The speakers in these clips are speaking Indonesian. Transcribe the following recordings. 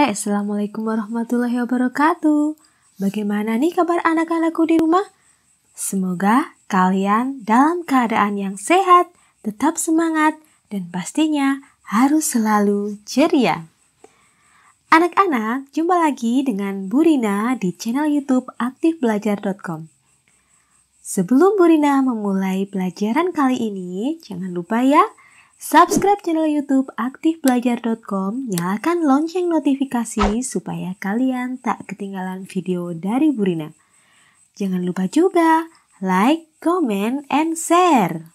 Hai, Assalamualaikum warahmatullahi wabarakatuh. Bagaimana nih kabar anak-anakku di rumah? Semoga kalian dalam keadaan yang sehat, tetap semangat, dan pastinya harus selalu ceria. Anak-anak, jumpa lagi dengan Bu Rina di channel YouTube aktifbelajar.com. Sebelum Bu Rina memulai pelajaran kali ini, jangan lupa ya, subscribe channel YouTube aktifbelajar.com, nyalakan lonceng notifikasi supaya kalian tak ketinggalan video dari Bu Rina. Jangan lupa juga like, comment, and share.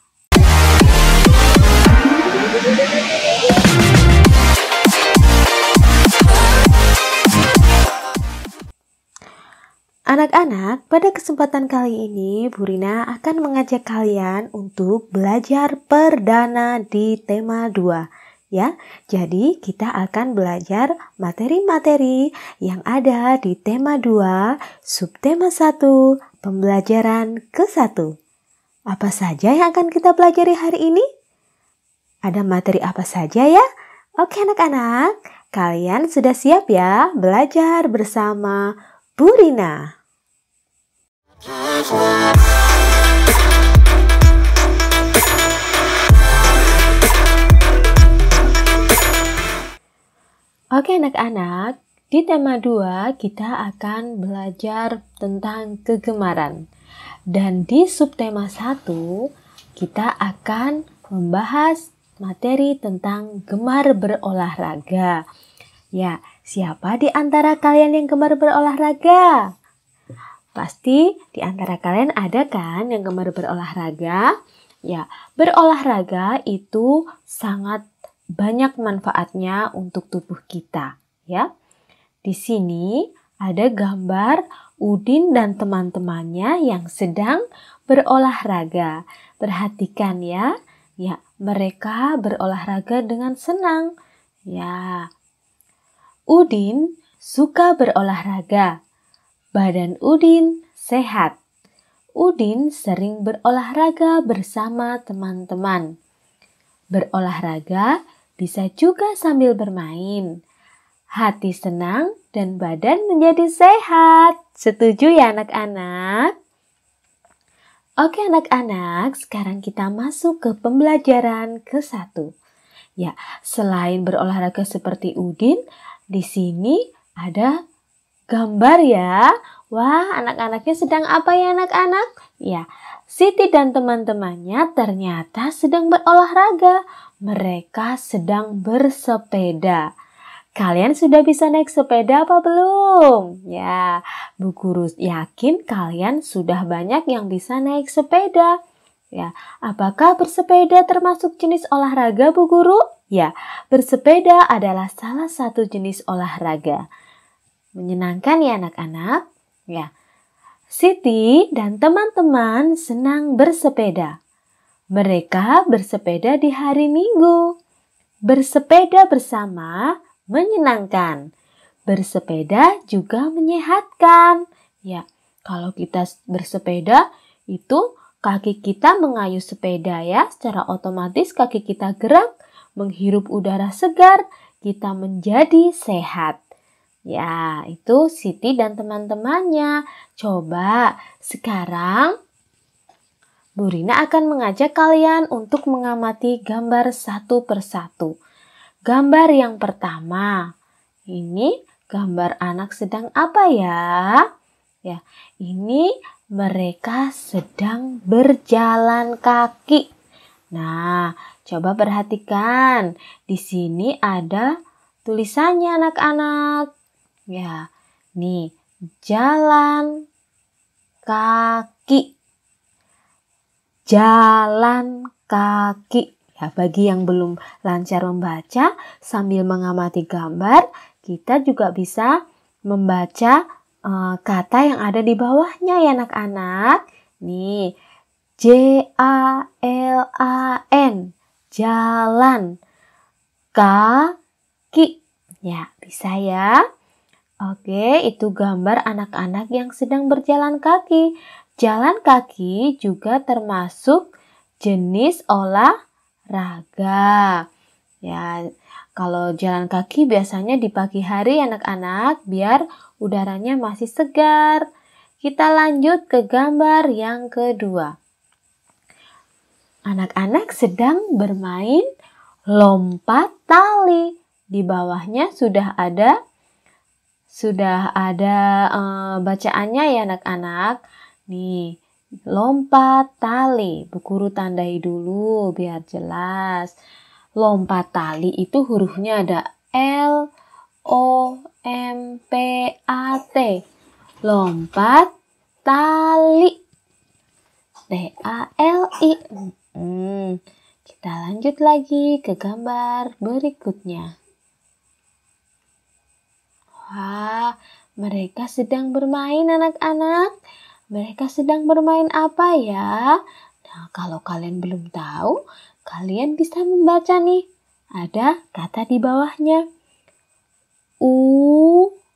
Anak-anak, pada kesempatan kali ini Bu Rina akan mengajak kalian untuk belajar perdana di tema 2 ya. Jadi kita akan belajar materi-materi yang ada di tema 2, subtema 1, pembelajaran ke-1. Apa saja yang akan kita pelajari hari ini? Ada materi apa saja ya? Oke anak-anak, kalian sudah siap ya belajar bersama Bu Rina. Oke anak-anak, di tema 2 kita akan belajar tentang kegemaran. Dan di subtema 1 kita akan membahas materi tentang gemar berolahraga. Ya, siapa di antara kalian yang gemar berolahraga? Pasti di antara kalian ada kan yang gemar berolahraga? Ya, berolahraga itu sangat banyak manfaatnya untuk tubuh kita, ya. Di sini ada gambar Udin dan teman-temannya yang sedang berolahraga. Perhatikan ya. Ya, mereka berolahraga dengan senang. Ya. Udin suka berolahraga. Badan Udin sehat. Udin sering berolahraga bersama teman-teman. Berolahraga bisa juga sambil bermain. Hati senang dan badan menjadi sehat. Setuju ya anak-anak? Oke anak-anak, sekarang kita masuk ke pembelajaran ke-1. Ya, selain berolahraga seperti Udin, di sini ada gambar ya. Wah, anak-anaknya sedang apa ya anak-anak? Ya, Siti dan teman-temannya ternyata sedang berolahraga. Mereka sedang bersepeda. Kalian sudah bisa naik sepeda apa belum? Ya, Bu Guru yakin kalian sudah banyak yang bisa naik sepeda. Ya, apakah bersepeda termasuk jenis olahraga, Bu Guru? Ya, bersepeda adalah salah satu jenis olahraga. Menyenangkan ya anak-anak? Ya. Siti dan teman-teman senang bersepeda. Mereka bersepeda di hari Minggu. Bersepeda bersama menyenangkan. Bersepeda juga menyehatkan. Ya, kalau kita bersepeda itu kaki kita mengayuh sepeda ya, secara otomatis kaki kita gerak, menghirup udara segar, kita menjadi sehat. Ya, itu Siti dan teman-temannya. Coba sekarang Bu Rina akan mengajak kalian untuk mengamati gambar satu persatu. Gambar yang pertama, ini gambar anak sedang apa ya? Ya, ini mereka sedang berjalan kaki. Nah, coba perhatikan. Di sini ada tulisannya anak-anak. Ya, nih, jalan kaki. Jalan kaki. Ya, bagi yang belum lancar membaca, sambil mengamati gambar, kita juga bisa membaca kata yang ada di bawahnya ya anak-anak. Nih, J-A-L-A-N, jalan kaki. Ya, bisa ya. Oke, itu gambar anak-anak yang sedang berjalan kaki. Jalan kaki juga termasuk jenis olahraga. Ya, Kalau jalan kaki biasanya di pagi hari anak-anak biar udaranya masih segar. Kita lanjut ke gambar yang kedua. Anak-anak sedang bermain lompat tali. Di bawahnya sudah ada bacaannya ya anak-anak. Nih, lompat tali. Bu Guru tandai dulu biar jelas. Lompat tali itu hurufnya ada L, O, M, P, A, T. Lompat tali. T-A-L-I. Kita lanjut lagi ke gambar berikutnya. Wah, mereka sedang bermain anak-anak. Mereka sedang bermain apa ya? Nah, kalau kalian belum tahu, kalian bisa membaca nih. Ada kata di bawahnya. Ular.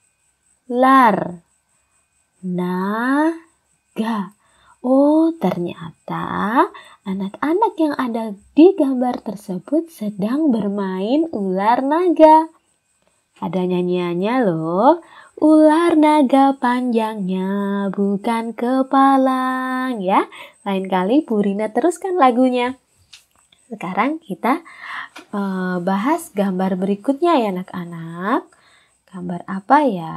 Naga. Oh, ternyata anak-anak yang ada di gambar tersebut sedang bermain ular naga. Ada nyanyiannya loh. Ular naga panjangnya bukan kepalang ya. Lain kali Bu Rina teruskan lagunya. Sekarang kita bahas gambar berikutnya ya anak-anak. Gambar apa ya?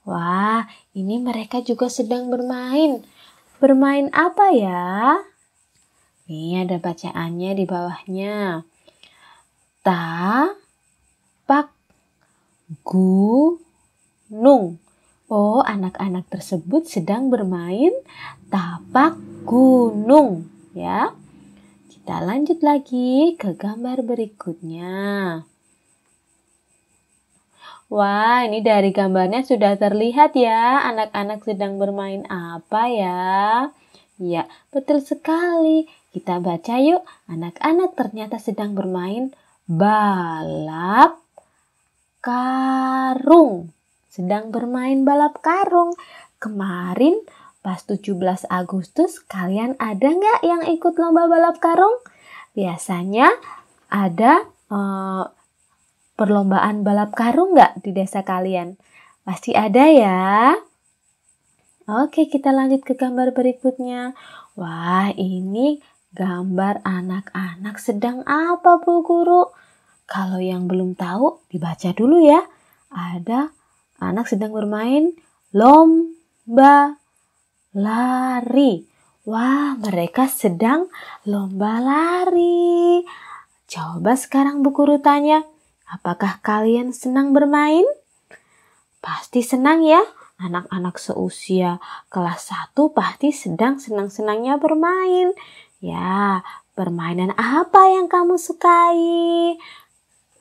Wah, ini mereka juga sedang bermain. Bermain apa ya? Nih ada bacaannya di bawahnya. Tapak gunung. Oh, anak-anak tersebut sedang bermain tapak gunung ya. Kita lanjut lagi ke gambar berikutnya. Wah, ini dari gambarnya sudah terlihat ya, anak-anak sedang bermain apa ya? Ya, betul sekali. Kita baca yuk, anak-anak ternyata sedang bermain balap karung. Sedang bermain balap karung. Kemarin pas 17 Agustus, kalian ada nggak yang ikut lomba balap karung? Biasanya ada perlombaan balap karung nggak di desa kalian? Pasti ada ya. Oke, kita lanjut ke gambar berikutnya. Wah, ini gambar anak-anak sedang apa, Bu Guru? Kalau yang belum tahu, dibaca dulu ya. Ada anak sedang bermain lomba lari. Wah, mereka sedang lomba lari. Coba sekarang Bu Guru tanya, apakah kalian senang bermain? Pasti senang ya. Anak-anak seusia kelas 1 pasti sedang senang-senangnya bermain. Ya, permainan apa yang kamu sukai?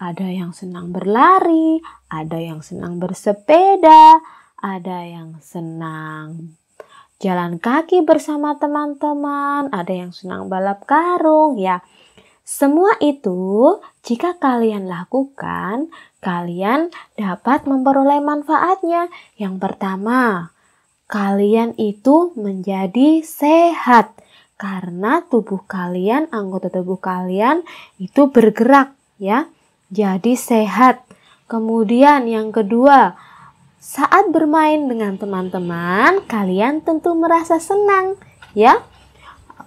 Ada yang senang berlari, ada yang senang bersepeda, ada yang senang jalan kaki bersama teman-teman, ada yang senang balap karung ya. Semua itu jika kalian lakukan, kalian dapat memperoleh manfaatnya. Yang pertama, kalian itu menjadi sehat karena tubuh kalian, anggota tubuh kalian itu bergerak ya. Jadi sehat. Kemudian yang kedua, saat bermain dengan teman-teman, kalian tentu merasa senang ya.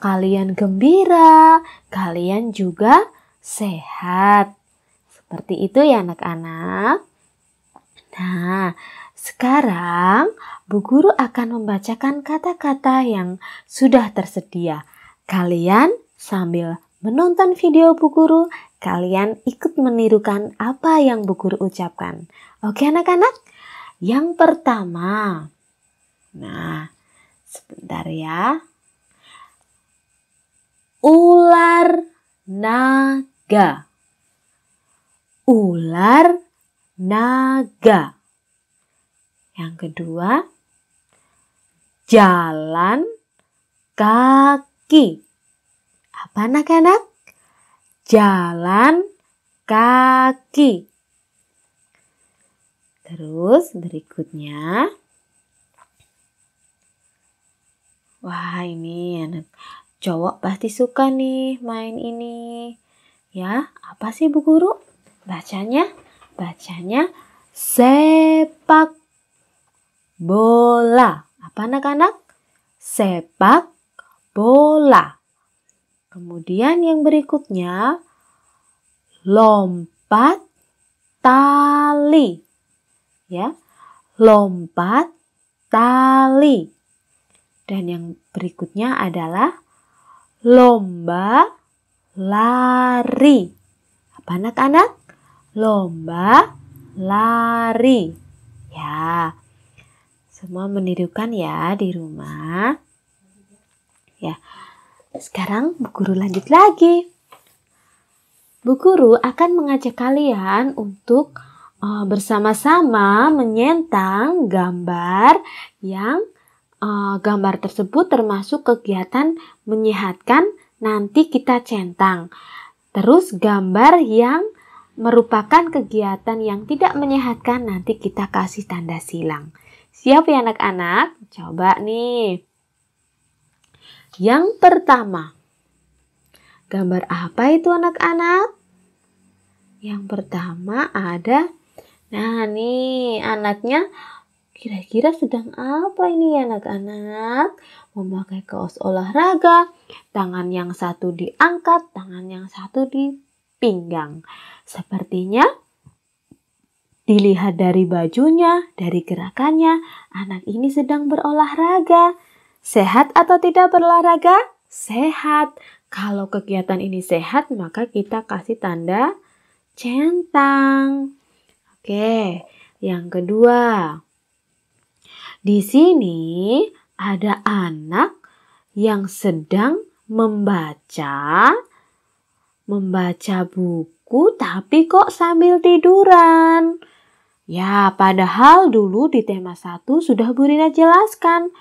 Kalian gembira, kalian juga sehat. Seperti itu ya anak-anak. Nah, sekarang Bu Guru akan membacakan kata-kata yang sudah tersedia. Kalian sambil menonton video Bu Guru, kalian ikut menirukan apa yang Bu Guru ucapkan. Oke anak-anak? Yang pertama. Nah, sebentar ya. Ular naga. Ular naga. Yang kedua, jalan kaki. Apa anak-anak? Jalan kaki. Terus berikutnya. Wah, ini anak cowok pasti suka nih main ini. Ya, apa sih Bu Guru? Bacanya sepak bola. Apa anak-anak? Sepak bola. Kemudian yang berikutnya lompat tali. Ya, lompat tali. Dan yang berikutnya adalah lomba lari. Apa anak-anak? Lomba lari. Ya, semua menirukan ya di rumah. Ya, sekarang Bu Guru lanjut lagi. Bu Guru akan mengajak kalian untuk bersama-sama menyentang gambar yang gambar tersebut termasuk kegiatan menyehatkan, nanti kita centang. Terus gambar yang merupakan kegiatan yang tidak menyehatkan, nanti kita kasih tanda silang. Siap ya anak-anak? Coba nih. Yang pertama, gambar apa itu anak-anak? Yang pertama ada, nah nih anaknya kira-kira sedang apa ini ya anak-anak? Memakai kaos olahraga, tangan yang satu diangkat, tangan yang satu dipinggang. Sepertinya dilihat dari bajunya, dari gerakannya, anak ini sedang berolahraga. Sehat atau tidak berolahraga? Sehat. Kalau kegiatan ini sehat, maka kita kasih tanda centang. Oke, yang kedua. Di sini ada anak yang sedang membaca buku tapi kok sambil tiduran. Ya, padahal dulu di tema 1 sudah Bu Rina jelaskan.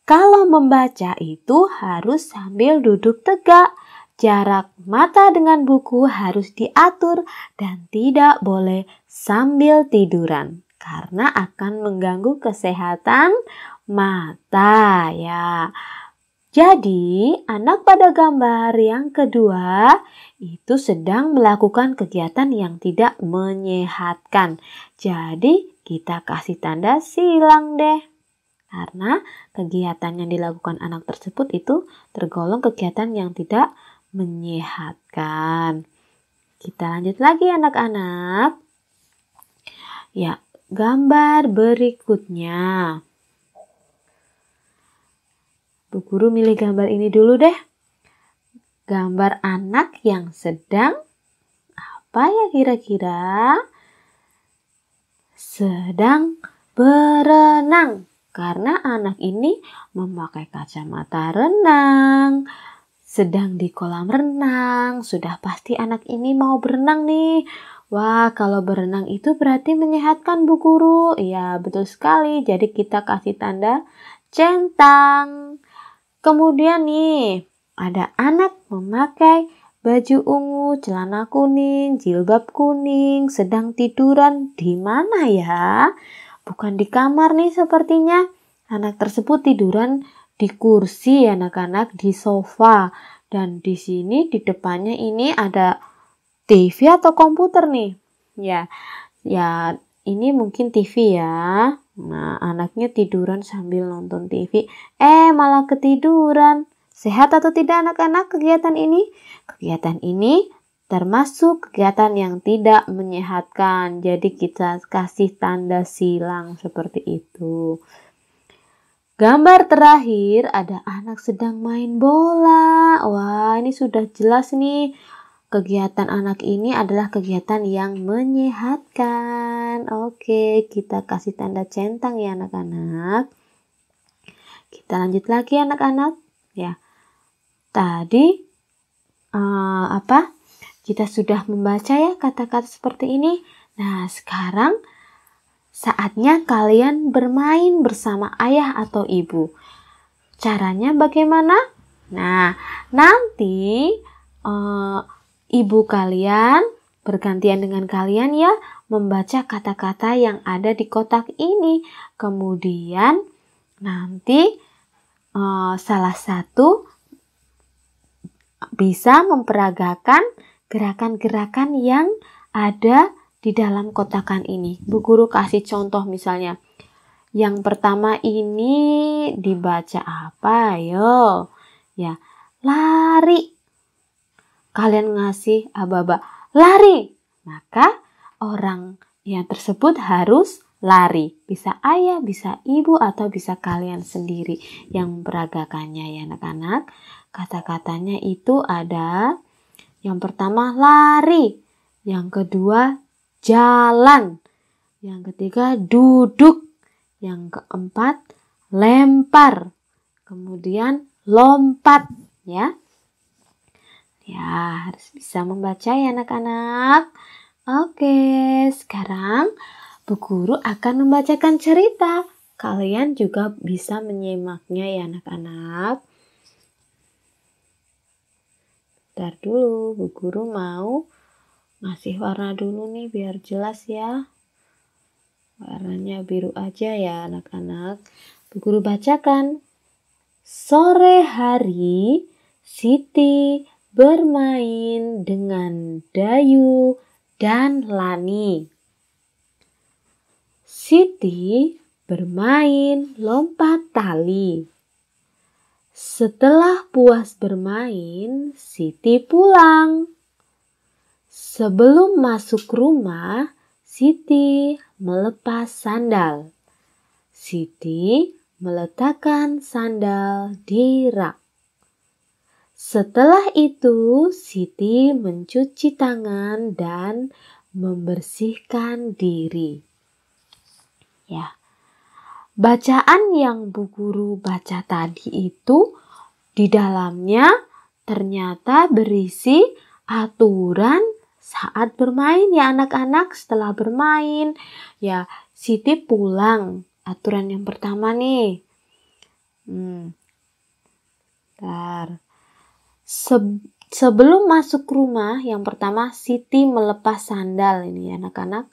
Kalau membaca itu harus sambil duduk tegak. Jarak mata dengan buku harus diatur dan tidak boleh sambil tiduran. Karena akan mengganggu kesehatan mata ya. Jadi anak pada gambar yang kedua itu sedang melakukan kegiatan yang tidak menyehatkan. Jadi kita kasih tanda silang deh. Karena kegiatan yang dilakukan anak tersebut itu tergolong kegiatan yang tidak menyehatkan. Kita lanjut lagi anak-anak. Ya, gambar berikutnya. Bu Guru milih gambar ini dulu deh. Gambar anak yang sedang apa ya kira-kira? Sedang berenang. Karena anak ini memakai kacamata renang. Sedang di kolam renang. Sudah pasti anak ini mau berenang nih. Wah, kalau berenang itu berarti menyehatkan Bu Guru. Iya, betul sekali. Jadi kita kasih tanda centang. Kemudian nih, ada anak memakai baju ungu, celana kuning, jilbab kuning, sedang tiduran. Di mana ya? Bukan di kamar nih sepertinya. Anak tersebut tiduran di kursi anak-anak, di sofa. Dan di sini di depannya ini ada TV atau komputer nih. Ya, ini mungkin TV ya. Nah, anaknya tiduran sambil nonton TV. Malah ketiduran. Sehat atau tidak anak-anak kegiatan ini? Kegiatan ini termasuk kegiatan yang tidak menyehatkan. Jadi kita kasih tanda silang seperti itu. Gambar terakhir ada anak sedang main bola. Wah, ini sudah jelas nih. Kegiatan anak ini adalah kegiatan yang menyehatkan. Oke, kita kasih tanda centang ya anak-anak. Kita lanjut lagi anak-anak. Ya, tadi kita sudah membaca ya kata-kata seperti ini. Nah, sekarang saatnya kalian bermain bersama ayah atau ibu. Caranya bagaimana? Nah, nanti ibu kalian bergantian dengan kalian ya membaca kata-kata yang ada di kotak ini. Kemudian nanti salah satu bisa memperagakan gerakan-gerakan yang ada di dalam kotakan ini. Bu Guru kasih contoh misalnya. Yang pertama ini dibaca apa? Ayo. Ya, lari. Kalian ngasih aba-aba, lari. Maka orang yang tersebut harus lari. Bisa ayah, bisa ibu, atau bisa kalian sendiri yang memperagakannya ya anak-anak. Kata-katanya itu ada yang pertama lari, yang kedua jalan, yang ketiga duduk, yang keempat lempar, kemudian lompat ya. Ya, harus bisa membaca ya anak-anak. Oke, sekarang Bu Guru akan membacakan cerita. Kalian juga bisa menyimaknya ya anak-anak. Bentar dulu, Bu Guru mau ngasih warna dulu nih biar jelas ya. Warnanya biru aja ya anak-anak. Bu Guru bacakan. Sore hari, Siti bermain dengan Dayu dan Lani. Siti bermain lompat tali. Setelah puas bermain, Siti pulang. Sebelum masuk rumah, Siti melepas sandal. Siti meletakkan sandal di rak. Setelah itu, Siti mencuci tangan dan membersihkan diri. Ya. Bacaan yang Bu Guru baca tadi itu di dalamnya ternyata berisi aturan saat bermain ya anak-anak. Setelah bermain, ya Siti pulang. Aturan yang pertama nih. Sebelum masuk rumah, yang pertama Siti melepas sandal ini ya anak-anak.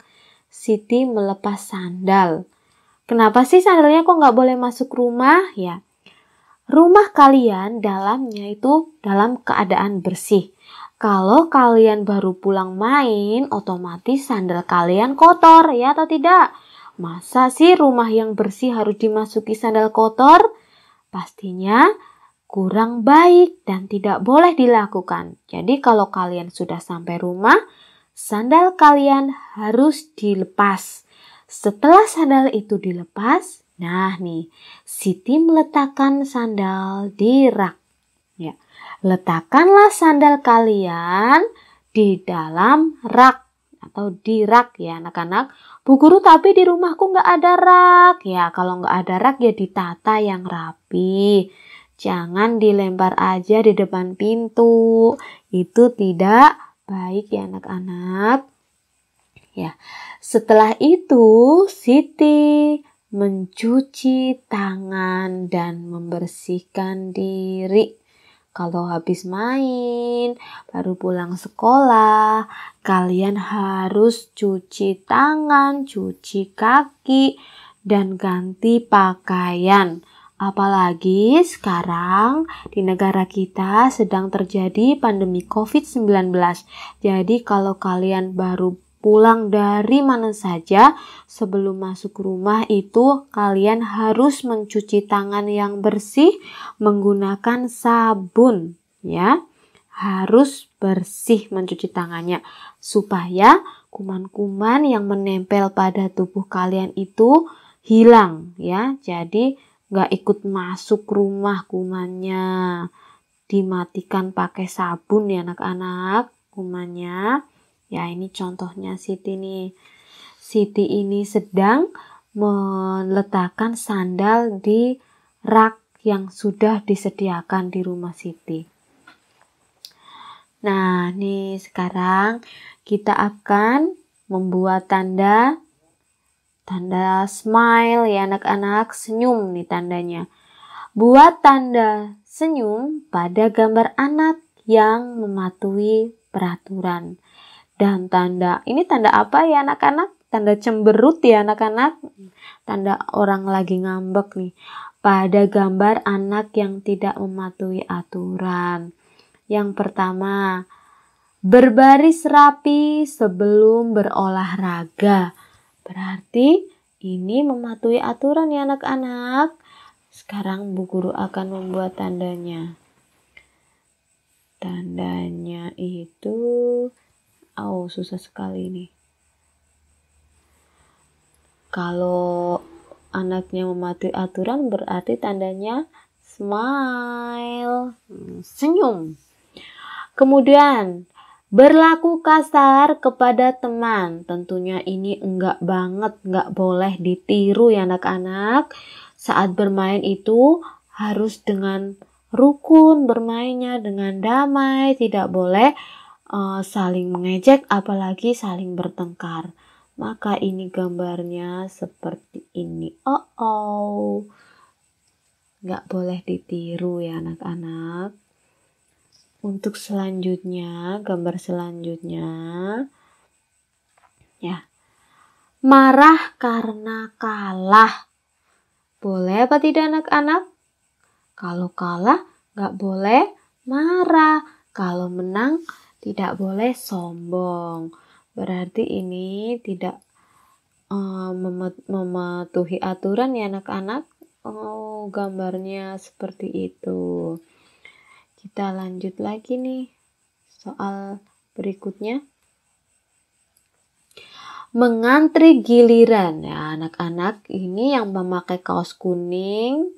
Siti melepas sandal. Kenapa sih sandalnya kok nggak boleh masuk rumah? Ya, rumah kalian dalamnya itu dalam keadaan bersih. Kalau kalian baru pulang main, otomatis sandal kalian kotor ya atau tidak? Masa sih rumah yang bersih harus dimasuki sandal kotor? Pastinya kurang baik dan tidak boleh dilakukan. Jadi kalau kalian sudah sampai rumah, sandal kalian harus dilepas. Setelah sandal itu dilepas, nah nih, Siti meletakkan sandal di rak. Ya, letakkanlah sandal kalian di dalam rak atau di rak ya anak-anak. Bu Guru tapi di rumahku nggak ada rak. Ya, kalau nggak ada rak ya ditata yang rapi. Jangan dilempar aja di depan pintu. Itu tidak baik ya anak-anak. Ya, setelah itu Siti mencuci tangan dan membersihkan diri. Kalau habis main, baru pulang sekolah, kalian harus cuci tangan, cuci kaki, dan ganti pakaian. Apalagi sekarang di negara kita sedang terjadi pandemi COVID-19. Jadi kalau kalian baru pulang dari mana saja, sebelum masuk rumah itu kalian harus mencuci tangan yang bersih menggunakan sabun ya. Harus bersih mencuci tangannya supaya kuman-kuman yang menempel pada tubuh kalian itu hilang ya. Jadi nggak ikut masuk rumah kumannya. Dimatikan pakai sabun ya anak-anak kumannya. Ya ini contohnya Siti nih. Siti ini sedang meletakkan sandal di rak yang sudah disediakan di rumah Siti. Nah nih sekarang kita akan membuat tanda smile ya anak-anak, senyum nih tandanya. Buat tanda senyum pada gambar anak yang mematuhi peraturan. Dan ini tanda apa ya anak-anak? Tanda cemberut ya anak-anak. Tanda orang lagi ngambek nih. Pada gambar anak yang tidak mematuhi aturan. Yang pertama, Berbaris rapi sebelum berolahraga. Berarti ini mematuhi aturan ya anak-anak. Sekarang Bu Guru akan membuat tandanya. Tandanya itu, susah sekali nih. Kalau anaknya mematuhi aturan berarti tandanya smile, senyum. Kemudian berlaku kasar kepada teman. Tentunya ini enggak banget, enggak boleh ditiru ya anak-anak. Saat bermain itu harus dengan rukun, bermainnya dengan damai, tidak boleh saling mengejek apalagi saling bertengkar. Maka ini gambarnya seperti ini. Enggak boleh ditiru ya anak-anak. Untuk selanjutnya, gambar selanjutnya, ya, marah karena kalah. Boleh apa tidak anak-anak? Kalau kalah, nggak boleh marah. Kalau menang, tidak boleh sombong. Berarti ini tidak mematuhi aturan ya anak-anak. Gambarnya seperti itu. Kita lanjut lagi nih, soal berikutnya. Mengantri giliran. Ya anak-anak, ini yang memakai kaos kuning.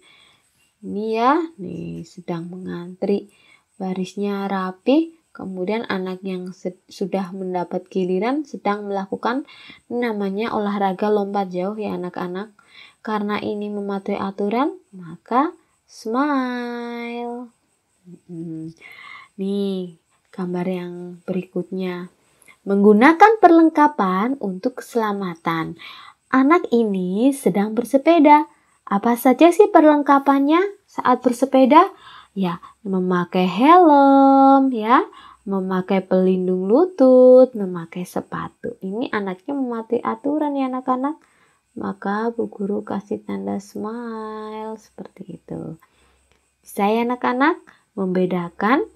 Ini ya, nih sedang mengantri. Barisnya rapi. Kemudian anak yang sudah mendapat giliran sedang melakukan namanya olahraga lompat jauh ya anak-anak. Karena ini mematuhi aturan, maka smile. Nih, gambar yang berikutnya. Menggunakan perlengkapan untuk keselamatan. Anak ini sedang bersepeda. Apa saja sih perlengkapannya saat bersepeda? Ya, memakai helm, ya, memakai pelindung lutut, memakai sepatu. Ini anaknya mematuhi aturan ya anak-anak. Maka Bu Guru kasih tanda smile seperti itu. Bisa ya anak-anak membedakan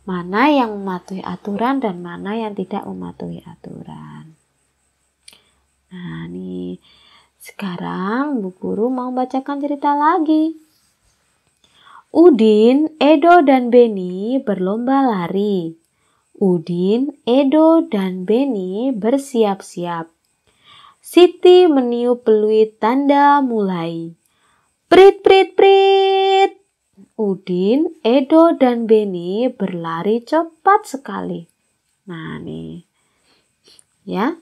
mana yang mematuhi aturan dan mana yang tidak mematuhi aturan. Nah, nih sekarang Bu Guru mau bacakan cerita lagi. Udin, Edo, dan Beni berlomba lari. Udin, Edo, dan Beni bersiap-siap. Siti meniup peluit tanda mulai. Prit, prit, prit. Udin, Edo, dan Beni berlari cepat sekali. Nah nih, ya,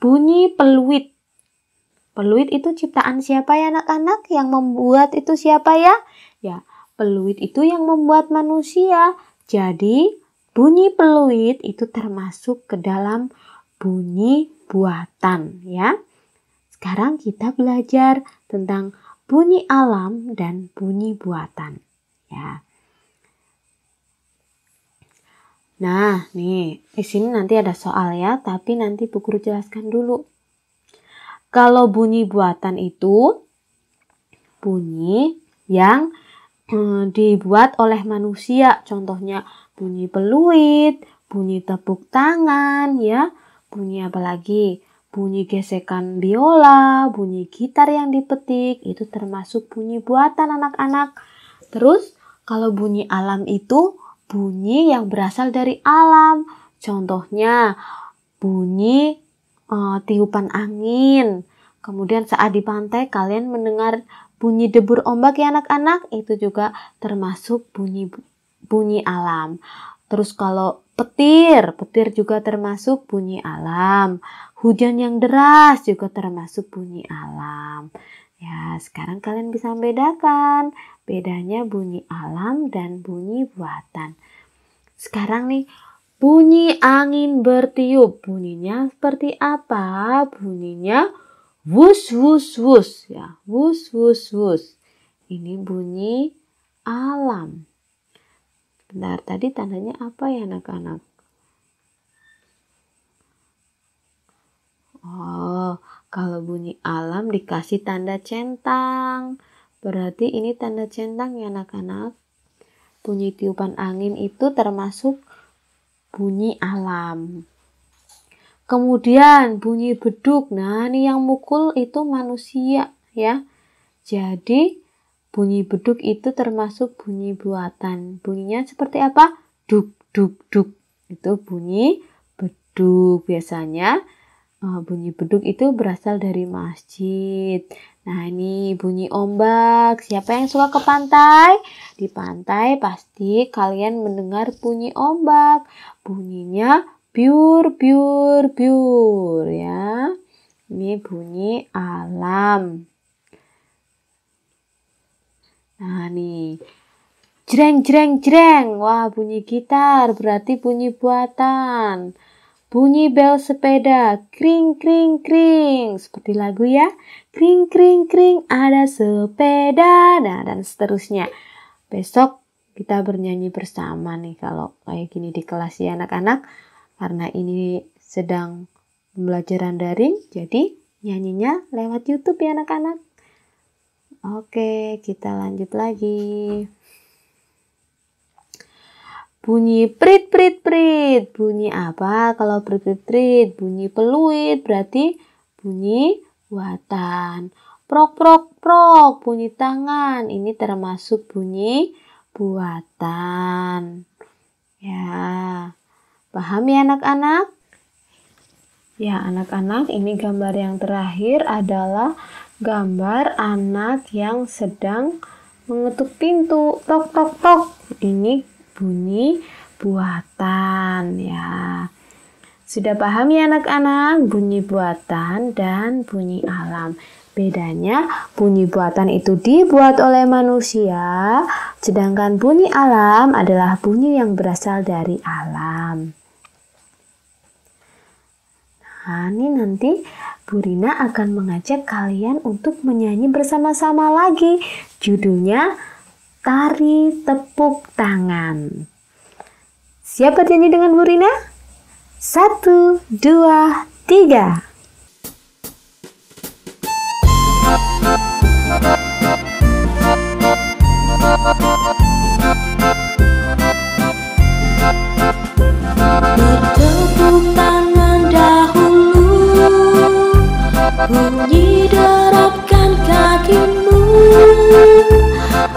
bunyi peluit. Peluit itu ciptaan siapa ya anak-anak? Yang membuat itu siapa ya? Ya, peluit itu yang membuat manusia. Jadi, bunyi peluit itu termasuk ke dalam bunyi buatan ya. Sekarang kita belajar tentang bunyi alam dan bunyi buatan ya. Nah, nih, di sini nanti ada soal ya, tapi nanti Bu Guru jelaskan dulu. Kalau bunyi buatan itu bunyi yang dibuat oleh manusia, contohnya bunyi peluit, bunyi tepuk tangan ya, bunyi apa lagi? Bunyi gesekan biola, bunyi gitar yang dipetik, itu termasuk bunyi buatan anak-anak. Terus kalau bunyi alam itu bunyi yang berasal dari alam. Contohnya bunyi tiupan angin. Kemudian saat di pantai kalian mendengar bunyi debur ombak ya anak-anak, itu juga termasuk bunyi alam. Terus kalau petir juga termasuk bunyi alam. Hujan yang deras juga termasuk bunyi alam. Ya, sekarang kalian bisa membedakan bedanya bunyi alam dan bunyi buatan. Sekarang nih, bunyi angin bertiup. Bunyinya seperti apa? Bunyinya wus wus wus ya. Wus wus wus. Ini bunyi alam. Bentar, tadi tandanya apa ya anak-anak? Kalau bunyi alam dikasih tanda centang. Berarti ini tanda centang ya anak-anak. Bunyi tiupan angin itu termasuk bunyi alam. Kemudian bunyi beduk. Nah, ini yang mukul itu manusia ya. Jadi bunyi beduk itu termasuk bunyi buatan. Bunyinya seperti apa? Duk, duk, duk. Itu bunyi beduk. Biasanya bunyi beduk itu berasal dari masjid. Nah, ini bunyi ombak. Siapa yang suka ke pantai? Di pantai pasti kalian mendengar bunyi ombak. Bunyinya biur, biur, biur ya. Ini bunyi alam. Nah, nih. Jreng, jreng, jreng. Wah, bunyi gitar berarti bunyi buatan. Bunyi bel sepeda, kring, kring, kring. Seperti lagu ya. Kring, kring, kring, ada sepeda. Nah, dan seterusnya. Besok kita bernyanyi bersama nih kalau kayak gini di kelas ya anak-anak. Karena ini sedang pembelajaran daring, jadi nyanyinya lewat YouTube ya anak-anak. Oke, kita lanjut lagi. Bunyi prit, prit, prit. Bunyi apa kalau prit, prit, prit? Bunyi peluit, berarti bunyi buatan. Prok, prok, prok. Bunyi tangan. Ini termasuk bunyi buatan. Ya, paham ya anak-anak? Ya anak-anak, ini gambar yang terakhir adalah gambar anak yang sedang mengetuk pintu. Tok, tok, tok. Ini bunyi buatan ya. Sudah paham ya anak-anak? Bunyi buatan dan bunyi alam. Bedanya bunyi buatan itu dibuat oleh manusia, sedangkan bunyi alam adalah bunyi yang berasal dari alam. Nah, ini nanti Bu Rina akan mengajak kalian untuk menyanyi bersama-sama lagi. Judulnya Tari Tepuk Tangan. Siap bernyanyi dengan Bu Rina? 1, 2, 3. Bertepuk tangan dahulu, bunyi derapkan kakimu,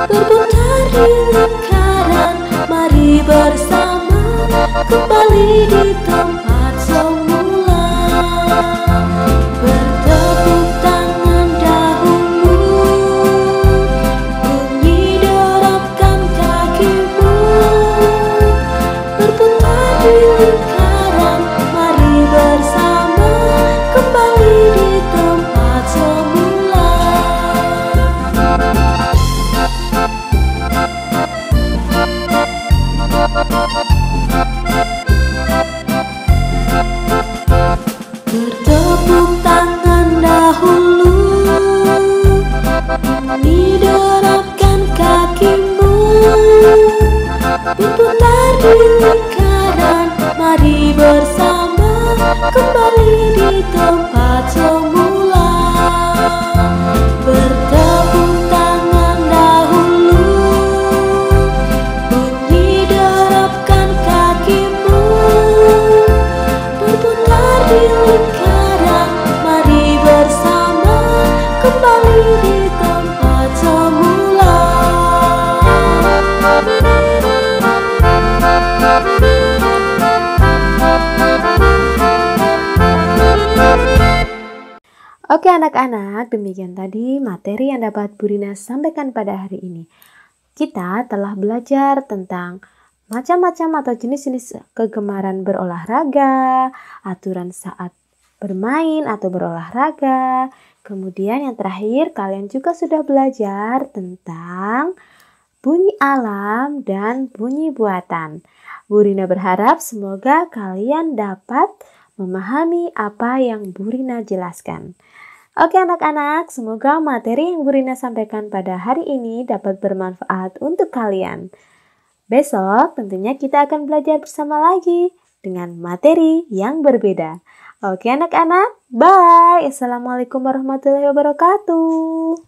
berputar di lingkaran, mari bersama kembali di tempat semula. Bertepuk tangan dahulu, bunyi derapkan kakimu, berputar di lingkaran, mari bersama kembali di tempat semula. Bertepuk tangan dahulu, bunyi derapkan kakimu, berputar di lingkaran, mari bersama kembali di tempat semula. Bertepuk tangan dahulu, bunyi derapkan kakimu, berputar di lingkaran, mari bersama kembali di tempat semula. Oke anak-anak, demikian tadi materi yang dapat Bu Rina sampaikan pada hari ini. Kita telah belajar tentang macam-macam atau jenis-jenis kegemaran berolahraga, aturan saat bermain atau berolahraga. Kemudian yang terakhir, kalian juga sudah belajar tentang bunyi alam dan bunyi buatan. Bu Rina berharap semoga kalian dapat memahami apa yang Bu Rina jelaskan. Oke anak-anak, semoga materi yang Bu Rina sampaikan pada hari ini dapat bermanfaat untuk kalian. Besok tentunya kita akan belajar bersama lagi dengan materi yang berbeda. Oke anak-anak, bye. Assalamualaikum warahmatullahi wabarakatuh.